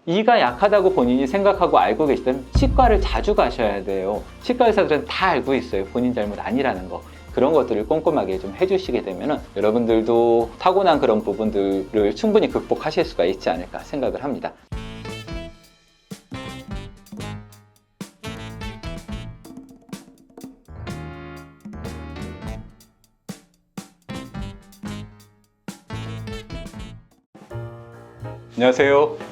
이가 약하다고 본인이 생각하고 알고 계시다면 치과를 자주 가셔야 돼요. 치과 의사들은 다 알고 있어요. 본인 잘못 아니라는 거. 그런 것들을 꼼꼼하게 좀 해주시게 되면 여러분들도 타고난 그런 부분들을 충분히 극복하실 수가 있지 않을까 생각을 합니다. 안녕하세요.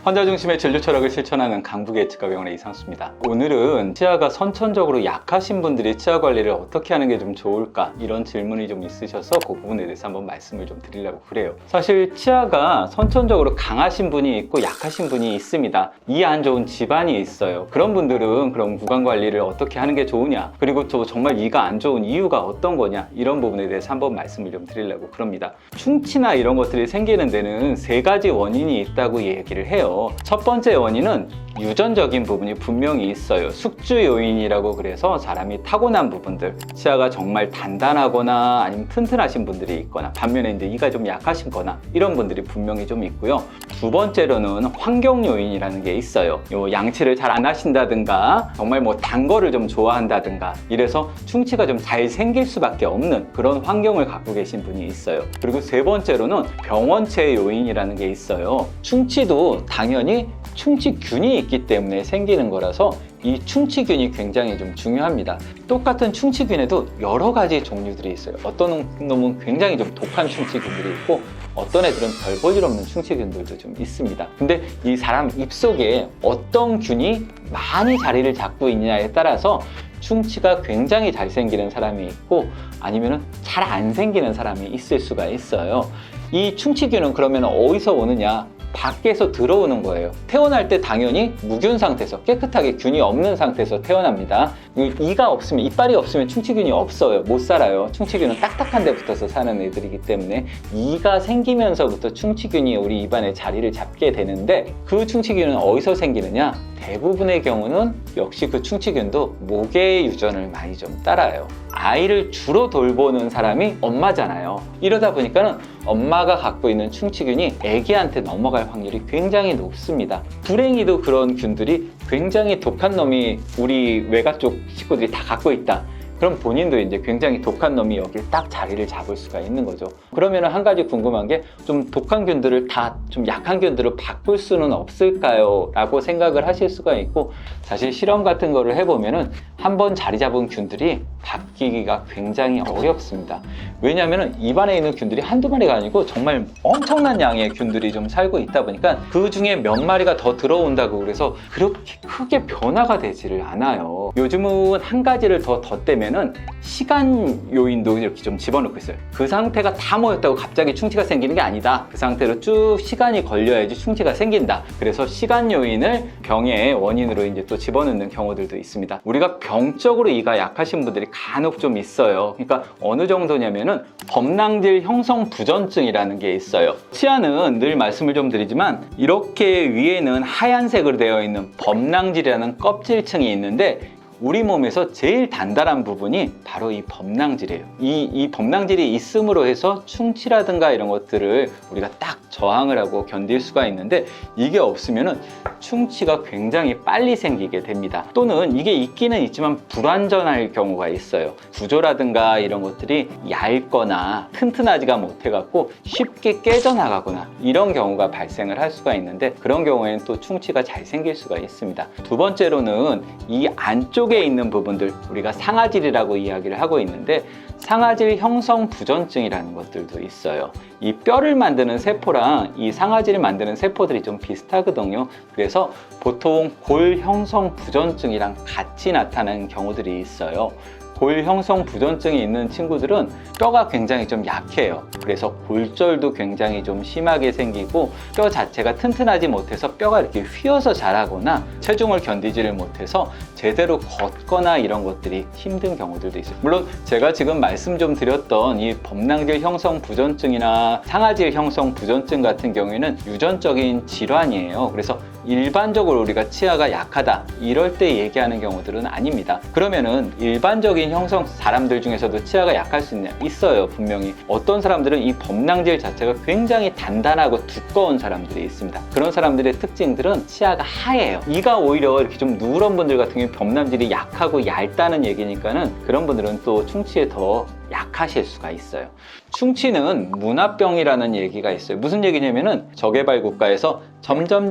환자 중심의 진료 철학을 실천하는 강북의 치과병원의 이상수입니다. 오늘은 치아가 선천적으로 약하신 분들이 치아 관리를 어떻게 하는 게 좀 좋을까, 이런 질문이 좀 있으셔서 그 부분에 대해서 한번 말씀을 좀 드리려고 그래요. 사실 치아가 선천적으로 강하신 분이 있고 약하신 분이 있습니다. 이 안 좋은 집안이 있어요. 그런 분들은 그럼 구강 관리를 어떻게 하는 게 좋으냐, 그리고 또 정말 이가 안 좋은 이유가 어떤 거냐, 이런 부분에 대해서 한번 말씀을 좀 드리려고 그럽니다. 충치나 이런 것들이 생기는 데는 3가지 원인이 있다고 얘기를 해요. 첫 번째 원인은 유전적인 부분이 분명히 있어요. 숙주 요인이라고 그래서 사람이 타고난 부분들, 치아가 정말 단단하거나 아니면 튼튼하신 분들이 있거나, 반면에 이제 이가 좀 약하신 거나 이런 분들이 분명히 좀 있고요. 두 번째로는 환경 요인이라는 게 있어요. 양치를 잘 안 하신다든가, 정말 뭐 단 거를 좀 좋아한다든가, 이래서 충치가 좀 잘 생길 수밖에 없는 그런 환경을 갖고 계신 분이 있어요. 그리고 세 번째로는 병원체 요인이라는 게 있어요. 충치도 당연히 충치균이 있기 때문에 생기는 거라서 이 충치균이 굉장히 좀 중요합니다. 똑같은 충치균에도 여러 가지 종류들이 있어요. 어떤 놈은 굉장히 좀 독한 충치균들이 있고, 어떤 애들은 별 볼 일 없는 충치균들도 좀 있습니다. 근데 이 사람 입속에 어떤 균이 많이 자리를 잡고 있느냐에 따라서 충치가 굉장히 잘 생기는 사람이 있고, 아니면 잘 안 생기는 사람이 있을 수가 있어요. 이 충치균은 그러면 어디서 오느냐? 밖에서 들어오는 거예요. 태어날 때 당연히 무균 상태에서, 깨끗하게 균이 없는 상태에서 태어납니다. 이가 없으면, 이빨이 없으면 충치균이 없어요. 못 살아요. 충치균은 딱딱한 데 붙어서 사는 애들이기 때문에 이가 생기면서부터 충치균이 우리 입안에 자리를 잡게 되는데, 그 충치균은 어디서 생기느냐? 대부분의 경우는 역시 그 충치균도 목의 유전을 많이 좀 따라요. 아이를 주로 돌보는 사람이 엄마잖아요. 이러다 보니까는 엄마가 갖고 있는 충치균이 아기한테 넘어갈 확률이 굉장히 높습니다. 불행히도 그런 균들이 굉장히 독한 놈이 우리 외가 쪽 식구들이 다 갖고 있다. 그럼 본인도 이제 굉장히 독한 놈이 여기 딱 자리를 잡을 수가 있는 거죠. 그러면 한 가지 궁금한 게, 좀 독한 균들을 다 좀 약한 균들로 바꿀 수는 없을까요? 라고 생각을 하실 수가 있고, 사실 실험 같은 거를 해보면은 한번 자리 잡은 균들이 바뀌기가 굉장히 어렵습니다. 왜냐하면 입안에 있는 균들이 한두 마리가 아니고 정말 엄청난 양의 균들이 좀 살고 있다 보니까 그 중에 몇 마리가 더 들어온다고 그래서 그렇게 크게 변화가 되지를 않아요. 요즘은 한 가지를 더 덧대면은 시간 요인도 이렇게 좀 집어넣고 있어요. 그 상태가 다 모였다고 갑자기 충치가 생기는 게 아니다. 그 상태로 쭉 시간이 걸려야지 충치가 생긴다. 그래서 시간 요인을 병의 원인으로 이제 또 집어넣는 경우들도 있습니다. 우리가 병적으로 이가 약하신 분들이 간혹 좀 있어요. 그러니까 어느 정도냐면은 범낭질 형성 부전증이라는 게 있어요. 치아는 늘 말씀을 좀 드리지만, 이렇게 위에는 하얀색으로 되어 있는 범낭질이라는 껍질층이 있는데, 우리 몸에서 제일 단단한 부분이 바로 이 범낭질이에요. 이 범낭질이 있음으로 해서 충치라든가 이런 것들을 우리가 딱 저항을 하고 견딜 수가 있는데, 이게 없으면은 충치가 굉장히 빨리 생기게 됩니다. 또는 이게 있기는 있지만 불완전할 경우가 있어요. 구조라든가 이런 것들이 얇거나 튼튼하지가 못해갖고 쉽게 깨져나가거나 이런 경우가 발생을 할 수가 있는데, 그런 경우에는 또 충치가 잘 생길 수가 있습니다. 두 번째로는 이 안쪽에 있는 부분들, 우리가 상아질이라고 이야기를 하고 있는데, 상아질 형성 부전증이라는 것들도 있어요. 이 뼈를 만드는 세포랑 이 상아질을 만드는 세포들이 좀 비슷하거든요. 그래서 보통 골 형성 부전증이랑 같이 나타나는 경우들이 있어요. 골 형성 부전증이 있는 친구들은 뼈가 굉장히 좀 약해요. 그래서 골절도 굉장히 좀 심하게 생기고, 뼈 자체가 튼튼하지 못해서 뼈가 이렇게 휘어서 자라거나 체중을 견디지를 못해서 제대로 걷거나 이런 것들이 힘든 경우들도 있어요. 물론 제가 지금 말씀 좀 드렸던 이 범낭질 형성 부전증이나 상아질 형성 부전증 같은 경우에는 유전적인 질환이에요. 그래서 일반적으로 우리가 치아가 약하다 이럴 때 얘기하는 경우들은 아닙니다. 그러면은 일반적인 유전적인 형성 사람들 중에서도 치아가 약할 수 있어요. 분명히 어떤 사람들은 이 범낭질 자체가 굉장히 단단하고 두꺼운 사람들이 있습니다. 그런 사람들의 특징들은 치아가 하얘요. 이가 오히려 이렇게 좀 누런 분들 같은 경우에 범낭질이 약하고 얇다는 얘기니까는 그런 분들은 또 충치에 더 약하실 수가 있어요. 충치는 문화병이라는 얘기가 있어요. 무슨 얘기냐면은 저개발 국가에서 점점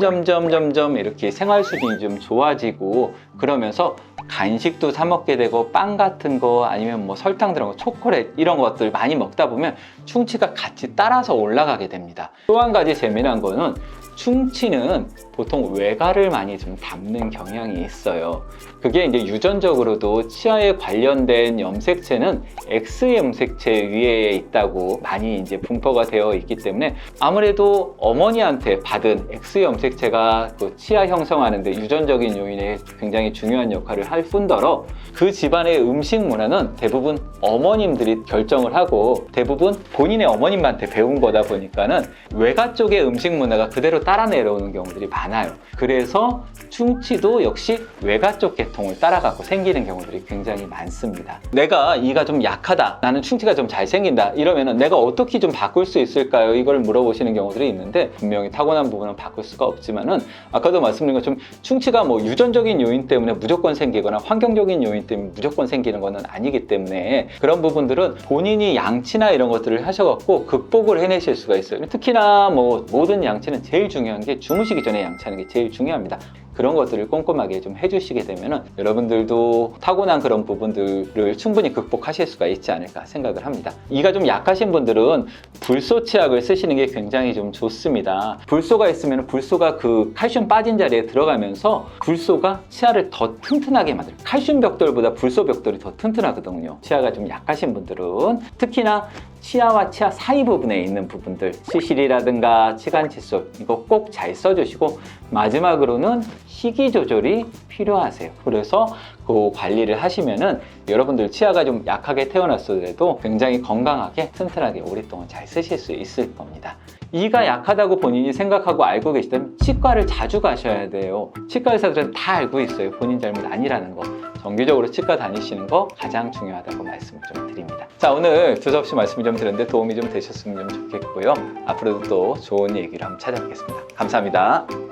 이렇게 생활 수준이 좀 좋아지고 그러면서 간식도 사 먹게 되고 빵 같은 거 아니면 뭐 설탕 들어간 거, 초콜릿 이런 것들 많이 먹다 보면 충치가 같이 따라서 올라가게 됩니다. 또 한 가지 재미난 거는 충치는 보통 외가를 많이 좀 담는 경향이 있어요. 그게 이제 유전적으로도 치아에 관련된 염색체는 X 염색체 위에 있다고 많이 이제 분포가 되어 있기 때문에 아무래도 어머니한테 받은 X 염색체가 그 치아 형성하는데 유전적인 요인에 굉장히 중요한 역할을 할 뿐더러 그 집안의 음식 문화는 대부분 어머님들이 결정을 하고 대부분 본인의 어머님한테 배운 거다 보니까는 외가 쪽의 음식 문화가 그대로 따라 내려오는 경우들이 많아요. 그래서 충치도 역시 외가 쪽 계통을 따라가고 생기는 경우들이 굉장히 많습니다. 내가 이가 좀 약하다, 나는 충치가 좀 잘 생긴다 이러면은 내가 어떻게 좀 바꿀 수 있을까요? 이걸 물어보시는 경우들이 있는데 분명히 타고난 부분은 바꿀 수가 없지만은 아까도 말씀드린 것처럼 충치가 뭐 유전적인 요인 때문에 무조건 생기거나 환경적인 요인 때문에 무조건 생기는 것은 아니기 때문에 그런 부분들은 본인이 양치나 이런 것들을 하셔갖고 극복을 해내실 수가 있어요. 특히나 뭐 모든 양치는 제일 중요한 게 주무시기 전에 양치하는 게 제일 중요합니다. 그런 것들을 꼼꼼하게 좀 해주시게 되면은 여러분들도 타고난 그런 부분들을 충분히 극복하실 수가 있지 않을까 생각을 합니다. 이가 좀 약하신 분들은 불소 치약을 쓰시는 게 굉장히 좀 좋습니다. 불소가 있으면 불소가 그 칼슘 빠진 자리에 들어가면서 불소가 치아를 더 튼튼하게 만들어요. 칼슘 벽돌보다 불소 벽돌이 더 튼튼하거든요. 치아가 좀 약하신 분들은 특히나 치아와 치아 사이 부분에 있는 부분들 시실이라든가 치간 칫솔 이거 꼭 잘 써주시고 마지막으로는 식이 조절이 필요하세요. 그래서 그 관리를 하시면은 여러분들 치아가 좀 약하게 태어났어도 굉장히 건강하게 튼튼하게 오랫동안 잘 쓰실 수 있을 겁니다. 이가 약하다고 본인이 생각하고 알고 계시다면 치과를 자주 가셔야 돼요. 치과 의사들은 다 알고 있어요. 본인 잘못 아니라는 거. 정기적으로 치과 다니시는 거 가장 중요하다고 말씀을 좀 드립니다. 자, 오늘 두서없이 말씀을 좀 드렸는데 도움이 좀 되셨으면 좀 좋겠고요. 앞으로도 또 좋은 얘기를 한번 찾아뵙겠습니다. 감사합니다.